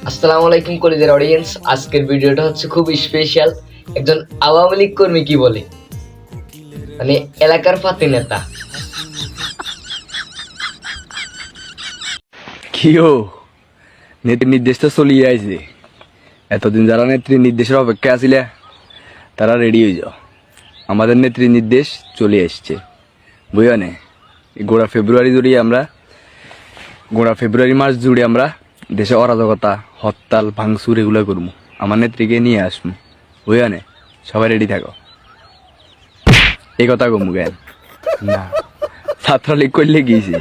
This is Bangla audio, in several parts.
আসসালামু আলাইকুম কলিজার অডিয়েন্স। আজকের ভিডিওটা হচ্ছে খুব স্পেশাল। একজন আওয়ামী লীগ কর্মী কি বলে, মানে এলাকার পাতি নেতা। কিও নেত্রীর নির্দেশ তো চলিয়ে আইছে। এতদিন যারা নেত্রীর নির্দেশের অপেক্ষা আছিলে তারা রেডি হয়ে যাও। আমাদের নেত্রীর নির্দেশ চলে আসছে, বুঝো নে। গোড়া ফেব্রুয়ারি মাস জুড়ে আমরা দেশে অরাজকতা, হরতাল, ভাঙচুর এগুলো করবো। আমার নেত্রীকে নিয়ে আসবো, বুঝো নে। সবাই রেডি থাকো। এই কথা কমু জ্ঞান না, ছাত্রলীগ করলে গিয়েছি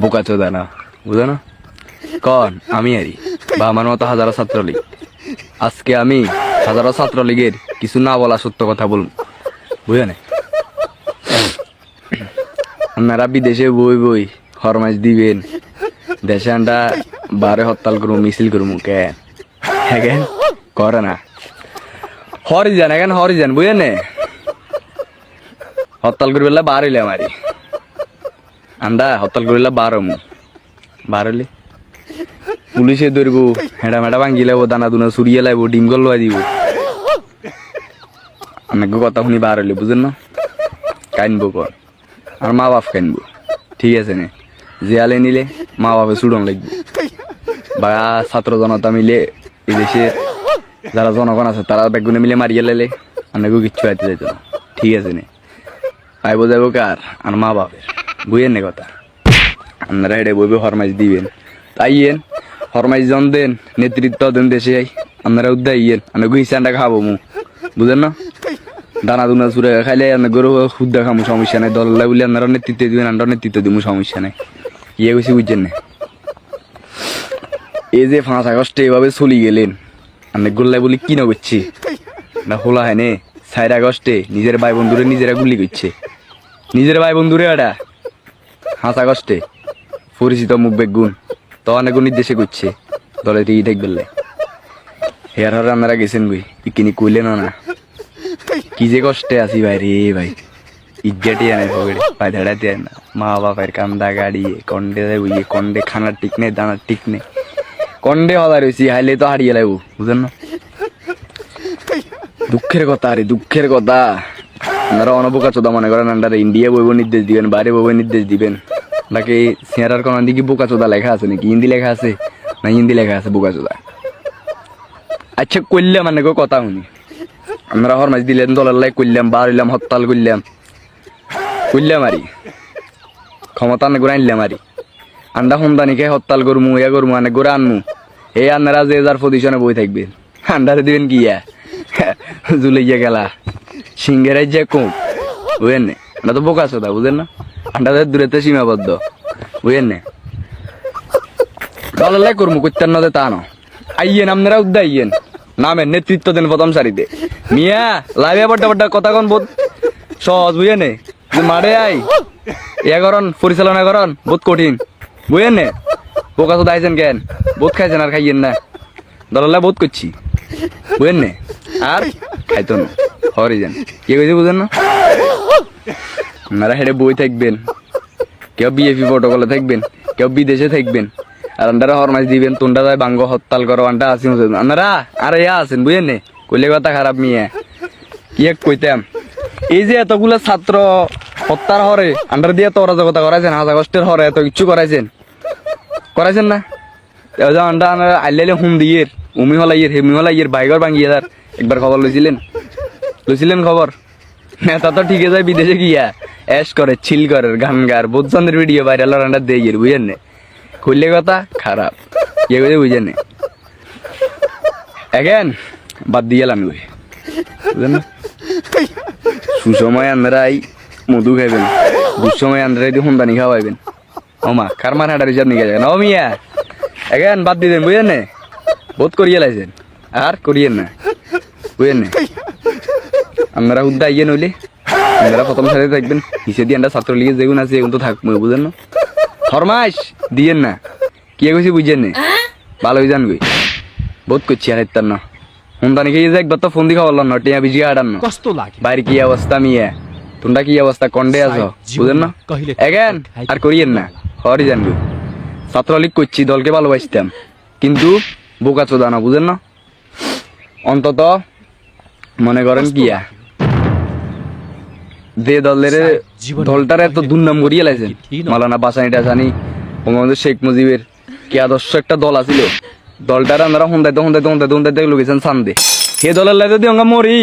বোকা চোদা না, বুঝো না। কন আমি আরি বা আমার মতো হাজারো ছাত্রলীগ। আজকে আমি হাজারো ছাত্রলীগের কিছু না বলা সত্য কথা বলবো, বুঝো না। আপনারা বিদেশে বই ফরমাইশ দিবেন, দেশে আন্ডা বারে হরতাল করবো, মিছিল করবো। কেন করে না? হরিজান এখন হরিজান, বুঝেন নে। হরতাল করবে বার হইলে আমারি আন্ডা হরতাল করলে বার হইলে পুলিশে ধরবো, হেঁড়া মেটা ভাঙ্গি লাগবো, দানা দুনা চুরিয়ে লাগবো, ডিম গল লয় দিব। অনেক কথা শুনি বার হইলে, বুঝেন না। কাইনবো কর আর মা বাপ কাইনবো, ঠিক আছে নে। জিয়ালে নিলে মা বাপে চুড়ন লাগবে, বা ছাত্র জনতা মিলে এই দেশে যারা জনগণ আছে তারা বেগুনে মিলে মারিয়ে লাইলে অনেকেও কিচ্ছু আইতে যাইতো না, ঠিক আছে নে। আইবো যাবো কার আর মা বাপের, বুঝেন নে কথা। আপনারা হেঁটে বইবে ফরমাইশ দিবেন, তাইয়েন ফরমাইশ জন দেন, নেতৃত্ব দেন দেশে। আপনারা উদ্দা ইয়েন, অনেক হিসানটা খাবো মু, বুঝেন না। দানা দুনা চুরে খাইলে গরু সুদ্ধা খামু, সমস্যা নাই। দল বলে আপনারা নেতৃত্ব দিবেন, আমরা নেতৃত্ব দিব, সমস্যা নাই। ইয়ে গেছি, বুঝছেন না। এই যে 5 আগস্টে এভাবে চলি গেলেন, অনেক গোল্লাই বলি কি না করছি না, হোলা হয় নে। 4 আগস্টে নিজের ভাই বন্ধুরে নিজেরা গুলি করছে, নিজের ভাই বন্ধুরে। এটা 5 আগস্টে পরিচিত মুখ বেগুন তো অনেক নির্দেশে করছে দলে টিকি ঠেক বেললে। হেয়ার হরে আপনারা গেছেন বই কিনি কইলেন না, কি যে কষ্টে আছি ভাই রে ভাই। ইজ্জাটি আনে পকেটে, পায়ে ধরাতে না। মা বাপের কান্দা গাড়িয়ে কন্ডে বুঝিয়ে, কন্ডে খানার ঠিক নেই, দানার ঠিক নেই, কন্ডে হওয়া রয়েছি। হাইলে তো হারিয়ে লাগবো, বুঝেন না। দুঃখের কথা আরে, দুঃখের কথা। আপনারা অনবোকা চোদা মনে করেন আন্ডারে ইন্ডিয়া বইব নির্দেশ দিবেন, বাইরে বইব নির্দেশ দিবেন। নাকি সিয়ারার কোন দিকে বোকা চোদা লেখা আছে নাকি? হিন্দি লেখা আছে না হিন্দি লেখা আছে বোকা চোদা? আচ্ছা করলাম মানে কথা শুনি, আমরা হরমাইশ দিলেন, দলের লাই করলাম, বার হইলাম, হরতাল করলাম আরি ক্ষমতা আনে করে আনলাম আরি। আন্ডা সন্ধানি খেয়ে হরতাল করমু, ইয়া করমু, আনে করে আনমু। এই আপনারা যে যার পজিশনে বই থাকবেন, আন্ডারে দিবেন কি জুলাইয়া গেলা সিংহেরাই যে কম, বুঝেন নে। আমরা তো বোকা চোদা, বুঝেন না। আন্ডাদের দূরেতে সীমাবদ্ধ, বুঝেন নে। দলের লাই করমু, করতেন না তা না। আইয়েন আপনারা উদ্দা আইয়েন, নামের নেতৃত্ব দেন প্রথম সারিতে। মিয়া লাইভে বড্ডা কথা কন বোধ সহজ, বুঝে নে। মারে আই ইয়া করন, পরিচালনা করন বহুত কঠিন, বুঝেন নে। বোকা তো দাইছেন কেন, বহুত খাইছেন আর খাইয়েন না। দলাল্লা বহুত করছি, বুঝেন নে। আর খাইতো না হরি যান, কে কইছে বুঝেন না। আপনারা হেঁটে বই থাকবেন, কেউ বিএপি প্রটোকলে থাকবেন, কেউ বিদেশে থাকবেন, আর আন্ডারা হরমাইশ দিবেন। তোমরা যায় বাঙ্গ হরতাল করো, আন্ডা আসি আপনারা আর ইয়া আছেন, বুঝেন নে। কইলে কথা খারাপ মিয়া, কি এক কইতাম। এই যে এতগুলো ছাত্র হত্যার হরে আন্ডার দিয়ে তো অরাজকতা করাইছেন, 5 আগস্টের হরে এত কিছু করাইছেন না। আন্ডা আইলে হুম দিয়ে উমি হলাইয়ের হেমি হলাইয়ের বাইগর ভাঙ্গিয়ে তার একবার খবর লইছিলেন খবর। নেতা তো ঠিকই যায় বিদেশে গিয়া অ্যাশ করে, ছিল করে, গান গার বোধচন্দ্রের ভিডিও ভাইরাল আন্ডার দিয়ে গিয়ে, বুঝেন নে। কইলে কথা খারাপ, ইয়ে করে বুঝেন নে। এখন বাদ দিয়ে গেলাম, বুঝেন না। সুসময় আন্দারাই মধু খাইবেন, দুঃসময় আন্দারাই দিয়ে সন্ধানি খাওয়াইবেন। ও মা কার মান হাঁটার হিসাব নিয়ে যাবেন। ও মিয়া এখন বাদ দিয়ে দেন, বুঝেন নে। বহুত করিয়ে লাইছেন আর করিয়েন না, বুঝেন নে। আপনারা উদ্দা আইয়ে নইলে আপনারা প্রথম সাথে থাকবেন, হিসে দিয়ে আমরা ছাত্রলীগের যেগুন আছে এগুন তো থাকবো, বুঝেন না। ফরমাইশ দিয়েন না, কি কইছি বুঝছেন নে। ভালো হয়ে যান গই, বহুত করছি আর ইত্যার না। সন্ধানি খেয়ে যে একবার তো ফোন দিয়ে খাওয়ালাম না, টিয়া বিজিয়ে আটান না। বাইরে কি অবস্থা মিয়া, তোমরা কি অবস্থা, কন্ডে আছো, বুঝেন না। এখন আর করিয়েন না, হরি যান গই। ছাত্রলীগ করছি, দলকে ভালোবাসতাম, কিন্তু বোকা চোদা না, বুঝেন না? অন্তত মনে করেন কিয়া যে দলটার এত দুর্নাম করিয়ে লাইছেন, মাওলানা বাসানি টাসানি, বঙ্গবন্ধু শেখ মুজিবের কি আদর্শ একটা দল আছিল, দলটার আমরা হুন্দাইতে লোকেছেন সান্দে। সে দলের লাই যদি আমরা মরি,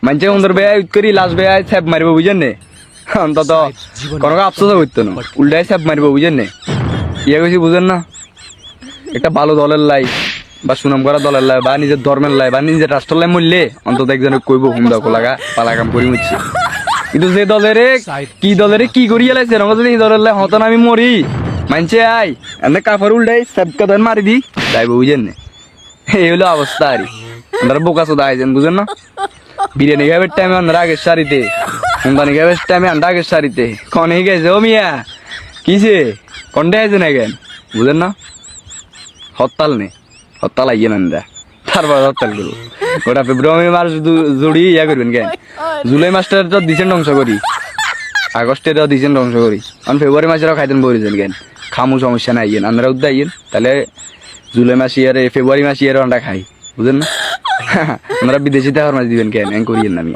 মানুষের সুন্দর বেয়াই করি লাশ বেয়াই ছ্যাপ মারিব, বুঝেন নে? অন্তত কোনো আফসোস করতো না, উল্টাই ছ্যাপ মারিব, বুঝেন নে? ইয়ে কইছি, বুঝেন না? একটা ভালো দলের লাই বা সুনাম করা দলের লাই বা নিজের ধর্মের লাই বা নিজের রাষ্ট্রের লাই মরলে অন্তত একজনে কইব হুমদা লাগা পালা কাম করি মুচ্ছি। কিন্তু যে দলের কি করিয়া লাইছে, আমরা যদি এই দলের লাই হতন আমি মরি, মানছে আই এমনি কাপড় উল্টাই সব কথা মারি দি যাইব, বুঝেন না? এই হলো অবস্থা। আর আমরা বোকা চোদা আইছেন, বুঝেন না? বিরিয়ানি খাবার টাইমে আমরা আগের সারিতে, হুন্দানি খাবার টাইমে আমরা আগের সারিতে, কনে গেছে ও মিয়া কিসে কন্ডে আইছেন এখন, বুঝেন না? হরতাল নেই, হরতাল আইয়ে না তারপর হরতাল করবো। ওটা ফেব্রুয়ারি মাস জুড়ি ইয়া করবেন কেন? জুলাই মাসটা তো দিচ্ছেন ধ্বংস করি, আগস্টে তো দিচ্ছেন ধ্বংস করি, কারণ ফেব্রুয়ারি মাসেরও খাইতেন বলেছেন কেন? খামু সমস্যা নাই, আইয়েন আমরা উদ্দা আইয়েন, তাহলে জুলাই মাস ইয়ারে ফেব্রুয়ারি মাস ইয়ারে আমরা খাই, বুঝেন না? আমরা বিদেশিতে হর মাছ দিবেন কেন? করিয়েন না আমি।